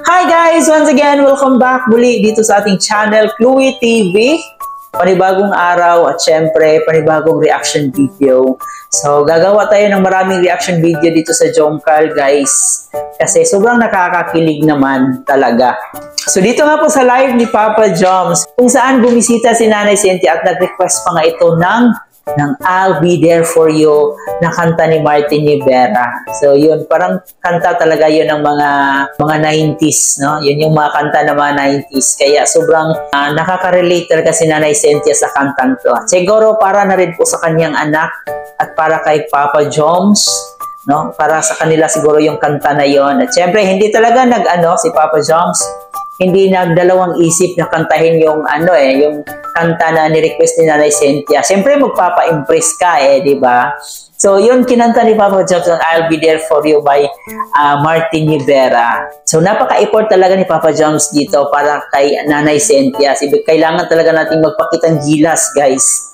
Hi guys! Once again, welcome back muli dito sa ating channel, Chloe TV. Panibagong araw at syempre, panibagong reaction video. So, gagawa tayo ng maraming reaction video dito sa Jomcarl, guys. Kasi sobrang nakakakilig naman talaga. So, dito nga po sa live ni Papa Joms, kung saan bumisita si Nanay Cynthia at nag-request pa nga ito ng I'll Be There For You na kanta ni Martin Nievera. So yun, parang kanta talaga yun ng mga 90s, no? Yun yung mga kanta ng mga 90s. Kaya sobrang nakaka-relate talaga si Nanay Cynthia sa kantang to. Siguro para na rin po sa kanyang anak at para kay Papa Joms, no? Para sa kanila siguro yung kanta na yon. At syempre, hindi talaga si Papa Joms, hindi nagdalawang isip na kantahin yung yung kanta na ni-request ni Nanay Cynthia. Siyempre, magpapa-impress ka di ba? So, yun, kinanta ni Papa Joms ang I'll Be There For You by Martin Nievera. So, napaka-effort talaga ni Papa Joms dito para kay Nanay Cynthia. Kailangan talaga natin magpakitang gilas, guys.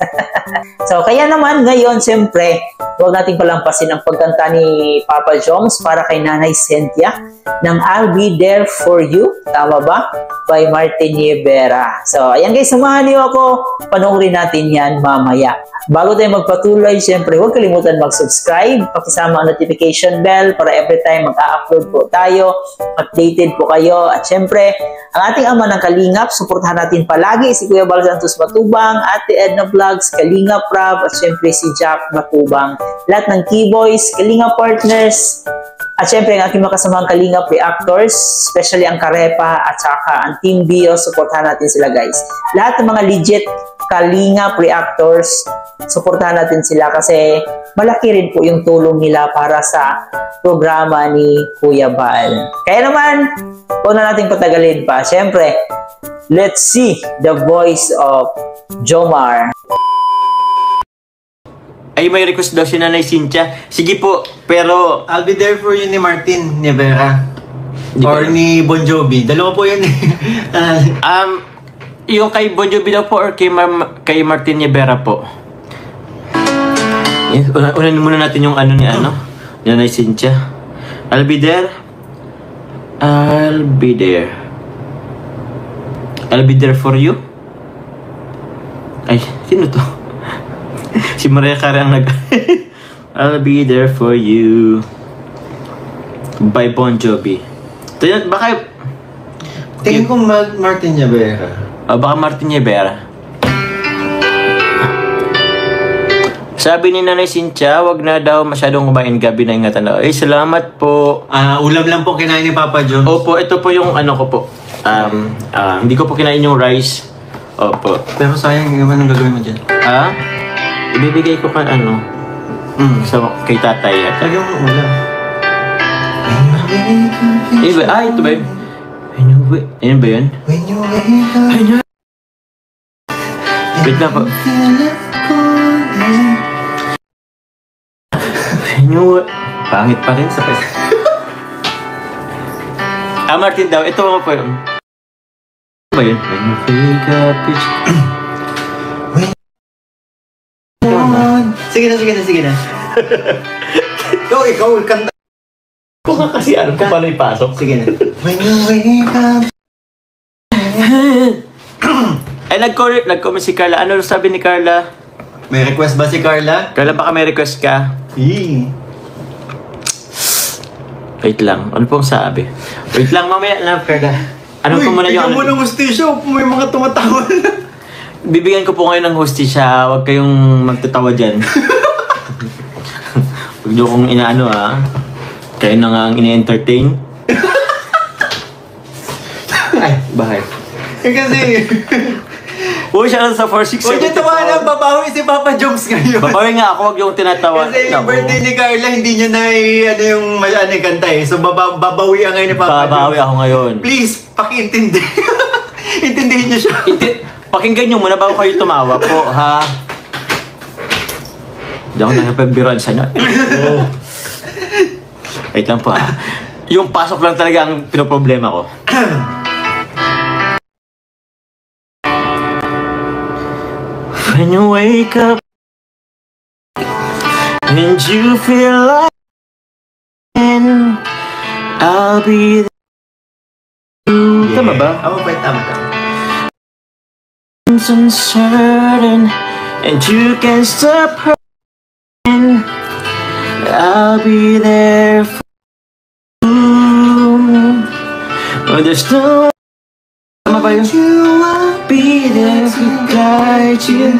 So, kaya naman, ngayon, siyempre, huwag natin palampasin ang pagkanta ni Papa Joms para kay Nanay Cynthia ng I'll Be There For You. Tama ba? By Martin Nievera. So, ayan guys, samahan niyo ako. Panoorin natin yan mamaya. Bago tayo magpatuloy, syempre, huwag kalimutan mag-subscribe, pakisama ang notification bell para every time mag-a-upload po tayo, updated po kayo. At syempre, ang ating ama ng Kalingap, suportahan natin palagi si Kuya Bal Santos Matubang, Ate Edna Vlogs, Kalingap Prab, at syempre si Jack Matubang. Lahat ng Keyboys, Kalingap Partners, at syempre, ang aking makasamang Kalingap Reactors, especially ang Karepa at saka ang Team Bio, supportahan natin sila guys. Lahat ng mga legit Kalingap Reactors, supportahan natin sila kasi malaki rin po yung tulong nila para sa programa ni Kuya Bal. Kaya naman, huwag na natin patagalin pa. Syempre, let's see the voice of Jomar. Ay, may request daw si Nanay Cynthia. Sige po, pero I'll Be There For You ni Martin Nievera. Or ni Bon Jovi. Dalawa po yun yung kay Bon Jovi daw po or kay Martin Nievera po. Yes, unahin muna natin yung ni Nanay Cynthia. I'll be there. I'll be there. I'll be there for you. Ay, sino to? Si Maria Carey ang I'll be there for you by Bon Jovi. Baka tingin ko Martin Nievera. Baka Martin Nievera. Sabi ni Nanay Cynthia, wag na daw masyadong kumain gabi na ingatan daw. Eh, salamat po. Ulam lang po kinain ni Papa Joms. Opo, ito po yung ko po. Hindi ko po kinain yung rice. Opo. Pero sayang naman ang gagawin mo dyan. Ibibigay ko kay tatay. Lagyan mo ulam. Ito ba yun? Ayun ba yun? Wait na po. Pangit pa rin sa Martin daw. Ito po yun. Ano ba yun? When you wake up, Sige na. Ikaw, kanta. Kung kasi alam ko paano ipasok. Sige na. When you wake up. Ay, nag-comment si Carla. Ano sabi ni Carla? May request ba si Carla? Carla, baka may request ka? Wait lang. Ano pong sabi? Wait lang, mamaya lang, Carla. Ano po muna yung... Bigyan mo ng hostisya. May mga tumatawa na. Bibigyan ko po ngayon ng hostisya. Huwag kayong magtatawa dyan. Huwag nyo kong Kayo na nga ang ine-entertain. Ay, bahay. Kasi... Uy, siya lang sa 4-6. Huwag niyo tawa na, babawi si Papa Joms ngayon. Babawi nga ako, huwag yung tinatawa. Kasi yung birthday ni Carla, hindi niya na yung kanta eh. So, babawi ang ngayon ni Papa Joms. Babawi ako ngayon. Please, pakiintindi. Intindihin niyo siya. Pakinggan niyo muna bago kayo tumawa po, ha? Hindi ako nakapagbiruan sa inyo. Wait lang po, ha? Yung pasok lang talaga ang pinoproblema ko. When you wake up and you feel like I'll be there. Tama ba? Ako pa, tama. It's uncertain and you can stop hurting. I'll be there for you. When there's no tama ba yun? I'll be there to guide you.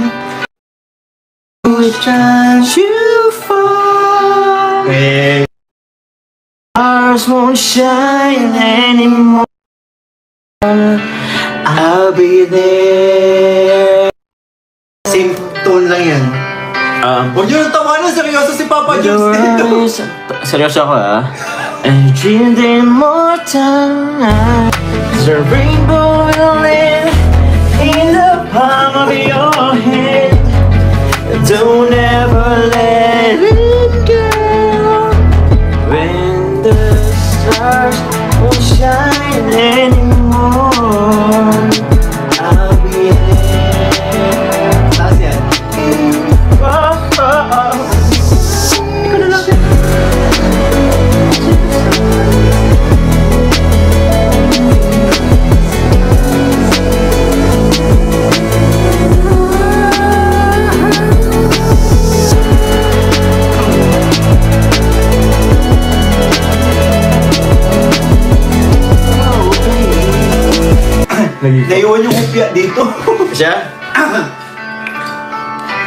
Which time you fall, stars won't shine anymore. I'll be there. Same tone lang yan. Huwag nyo nang tawanan, seryoso si Papa Jones dito. Seryoso ako And dreamed immortal. The rainbow will live in the palm of your hand. Don't ever let it go. When the stars won't shine anymore, I'll be there. Taas yan. Ikaw na lang. Naiwan yung upya dito. Siya?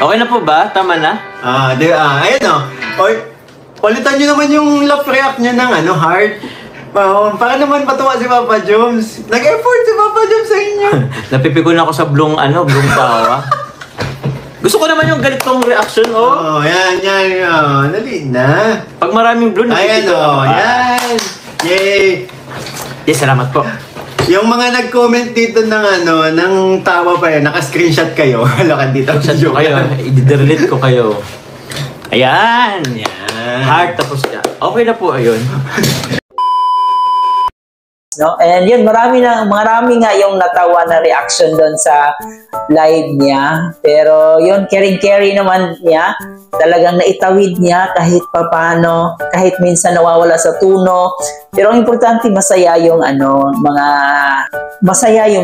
Okay na po ba? Tama na? Ayan o. Palitan nyo naman yung laugh react nyo ng heart. Para naman patuwa si Papa Jones. Nag-effort si Papa Jones sa inyo. Napipikon ako sa blong tawa. Gusto ko naman yung ganitong reaction, Yan. Dali na. Pag maraming blue, Ayan napipikon ako. yan. Yay. Yes, salamat po. Yung mga nag-comment dito ng tawa pa yun, naka-screenshot kayo. Lokan dito. Shot ko kayo. I-delete ko kayo. Ayan! Yan. Heart tapos na. Okay na po, ayun. No? And yun, marami nga yung natawa na reaction doon sa live niya. Pero yun, caring naman niya. Talagang naitawid niya kahit papano, kahit minsan nawawala sa tuno. Pero ang importante, masaya yung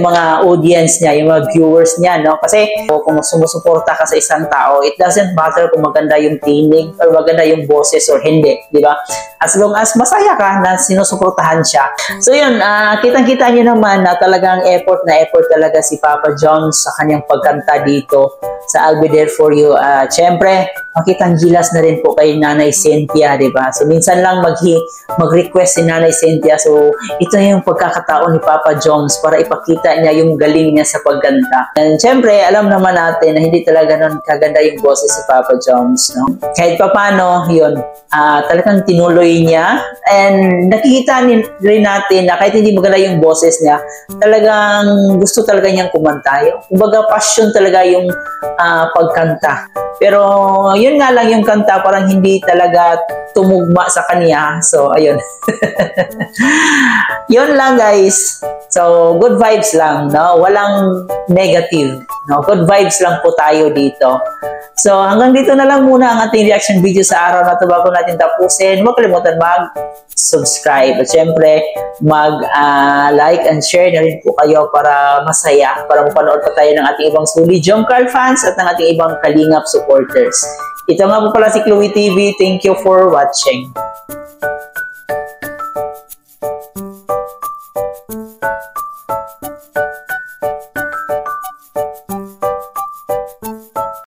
mga audience niya, yung mga viewers niya, no? Kasi kung sumusuporta ka sa isang tao, it doesn't matter kung maganda yung tinig or maganda yung boses or hindi, di ba? As long as masaya ka na sinusuportahan siya. So yun, kitang-kita niyo naman na talagang effort talaga si Papa Jones sa kanyang pagkanta dito sa I'll Be There For You. Siyempre, makitang gilas na rin po kay Nanay Cynthia, di ba? So minsan lang mag-request si Nanay Cynthia. So ito yung pagkakataon ni Papa Jones para ipakita niya yung galing niya sa pagkanta. And siyempre, alam naman natin na hindi talaga nun kaganda yung boses si Papa Jones, no? Kahit papano, yun, talagang tinuloy niya. And nakikita rin natin na kahit hindi maganda yung boses niya, talagang gusto talaga niyang kumanta. Kumbaga, passion talaga yung pagkanta. Pero yun nga lang yung kanta, parang hindi talaga tumugma sa kanya. So, ayun. Yun lang, guys. So, good vibes lang, no? Walang negative, no? Good vibes lang po tayo dito. So, hanggang dito na lang muna ang ating reaction video sa araw na ito. Bago natin tapusin, huwag kalimutan mag-subscribe. At syempre, mag-like and share na rin po kayo para masaya, para mapanood pa tayo ng ating ibang Suli Jomcar fans at ng ating ibang Kalingap supporters. Ito nga po pala si Chloe TV. Thank you for watching.